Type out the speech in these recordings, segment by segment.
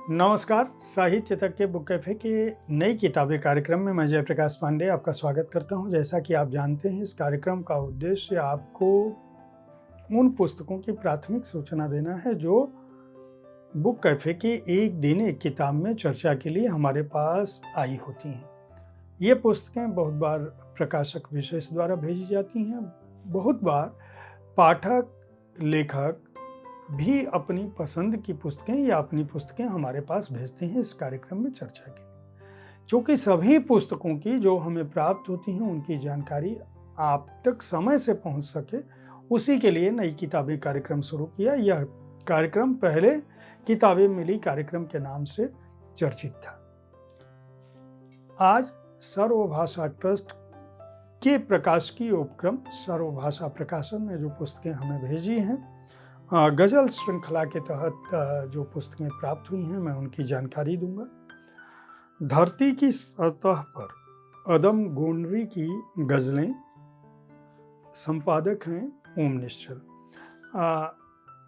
नमस्कार, साहित्य तक के बुक कैफ़े के नई किताबें कार्यक्रम में मैं जयप्रकाश पांडे आपका स्वागत करता हूं। जैसा कि आप जानते हैं, इस कार्यक्रम का उद्देश्य आपको उन पुस्तकों की प्राथमिक सूचना देना है जो बुक कैफ़े के एक दिन एक किताब में चर्चा के लिए हमारे पास आई होती हैं। ये पुस्तकें बहुत बार प्रकाशक विशेष द्वारा भेजी जाती हैं, बहुत बार पाठक, लेखक भी अपनी पसंद की पुस्तकें या अपनी पुस्तकें हमारे पास भेजते हैं इस कार्यक्रम में चर्चा के लिए। क्योंकि सभी पुस्तकों की जो हमें प्राप्त होती हैं उनकी जानकारी आप तक समय से पहुंच सके, उसी के लिए नई किताबें कार्यक्रम शुरू किया। यह कार्यक्रम पहले किताबें मिली कार्यक्रम के नाम से चर्चित था। आज सर्वभाषा ट्रस्ट के प्रकाशकीय उपक्रम सर्वभाषा प्रकाशन ने जो पुस्तकें हमें भेजी हैं, गज़ल श्रृंखला के तहत जो पुस्तकें प्राप्त हुई हैं, मैं उनकी जानकारी दूंगा। धरती की सतह पर अदम गोंडवी की गज़लें, संपादक हैं ओम निश्चल।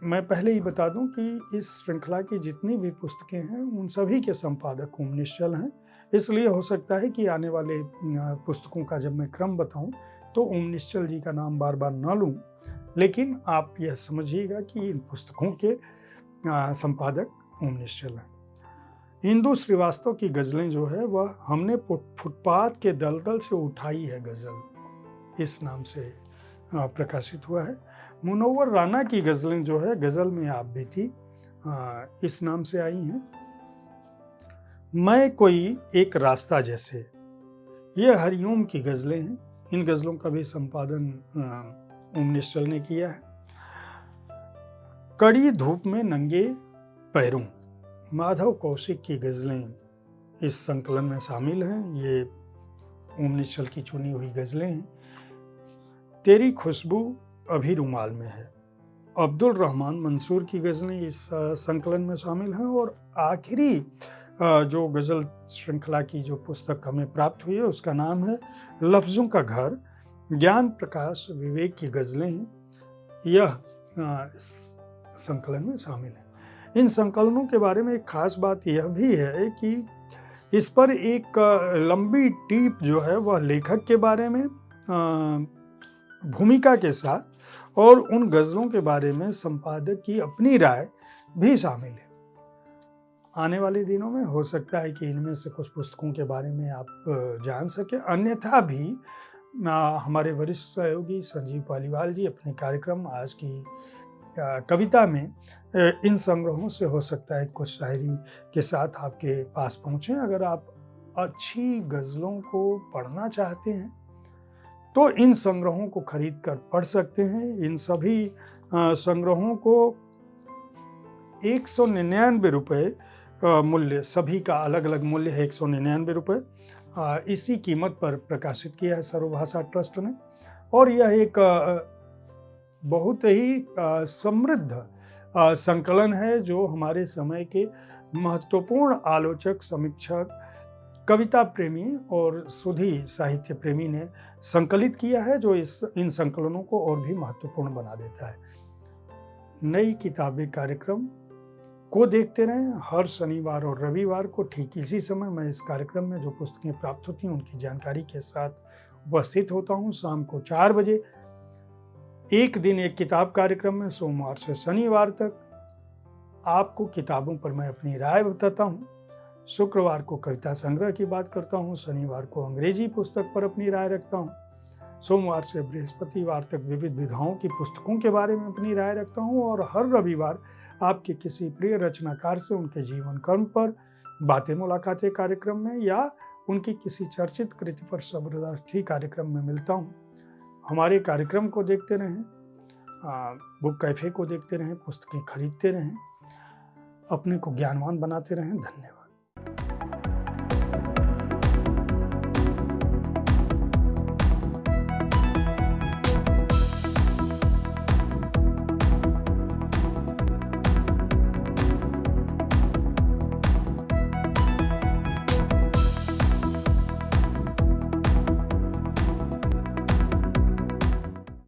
मैं पहले ही बता दूं कि इस श्रृंखला की जितनी भी पुस्तकें हैं उन सभी के संपादक ओम निश्चल हैं। इसलिए हो सकता है कि आने वाले पुस्तकों का जब मैं क्रम बताऊं तो ओम निश्चल जी का नाम बार बार न लूं, लेकिन आप यह समझिएगा कि इन पुस्तकों के संपादक ओम निश्चल हैं। इंदु श्रीवास्तव की गज़लें जो है वह हमने फुटपाथ के दलदल से उठाई है गज़ल, इस नाम से प्रकाशित हुआ है। मुनव्वर राना की गज़लें जो है गज़ल में आप भी थी, इस नाम से आई हैं। मैं कोई एक रास्ता जैसे, ये हरिओम की गज़लें हैं। इन गज़लों का भी संपादन ओम निश्चल ने किया है। कड़ी धूप में नंगे पैरों, माधव कौशिक की गज़लें इस संकलन में शामिल हैं। ये ओम निश्चल की चुनी हुई गज़लें हैं। तेरी खुशबू अभी रुमाल में है, अब्दुल रहमान मंसूर की गज़लें इस संकलन में शामिल हैं। और आखिरी जो गज़ल श्रृंखला की जो पुस्तक हमें प्राप्त हुई है उसका नाम है लफ्ज़ों का घर, ज्ञान प्रकाश विवेक की गज़लें हैं। यह संकलन में शामिल है। इन संकलनों के बारे में एक खास बात यह भी है कि इस पर एक लंबी टीप जो है वह लेखक के बारे में भूमिका के साथ और उन गज़लों के बारे में संपादक की अपनी राय भी शामिल है। आने वाले दिनों में हो सकता है कि इनमें से कुछ पुस्तकों के बारे में आप जान सकें। अन्यथा भी हमारे वरिष्ठ सहयोगी संजीव पालीवाल जी अपने कार्यक्रम आज की कविता में इन संग्रहों से हो सकता है कुछ शायरी के साथ आपके पास पहुँचें। अगर आप अच्छी गज़लों को पढ़ना चाहते हैं तो इन संग्रहों को खरीद कर पढ़ सकते हैं। इन सभी संग्रहों को 199 रुपये मूल्य, सभी का अलग अलग मूल्य है 199 रुपये। इसी कीमत पर प्रकाशित किया है सर्वभाषा ट्रस्ट ने। और यह एक बहुत ही समृद्ध संकलन है जो हमारे समय के महत्वपूर्ण आलोचक, समीक्षक, कविता प्रेमी और सुधी साहित्य प्रेमी ने संकलित किया है, जो इन संकलनों को और भी महत्वपूर्ण बना देता है। नई किताबें कार्यक्रम को देखते रहें। हर शनिवार और रविवार को ठीक इसी समय मैं इस कार्यक्रम में जो पुस्तकें प्राप्त होती हैं उनकी जानकारी के साथ उपस्थित होता हूं। शाम को 4 बजे एक दिन एक किताब कार्यक्रम में सोमवार से शनिवार तक आपको किताबों पर मैं अपनी राय बताता हूँ। शुक्रवार को कविता संग्रह की बात करता हूँ, शनिवार को अंग्रेजी पुस्तक पर अपनी राय रखता हूँ, सोमवार से बृहस्पतिवार तक विविध विधाओं की पुस्तकों के बारे में अपनी राय रखता हूँ और हर रविवार आपके किसी प्रिय रचनाकार से उनके जीवन कर्म पर बातें मुलाकातें कार्यक्रम में या उनकी किसी चर्चित कृति पर शब्दार्थी कार्यक्रम में मिलता हूँ। हमारे कार्यक्रम को देखते रहें, बुक कैफे को देखते रहें, पुस्तकें खरीदते रहें, अपने को ज्ञानवान बनाते रहें। धन्यवाद।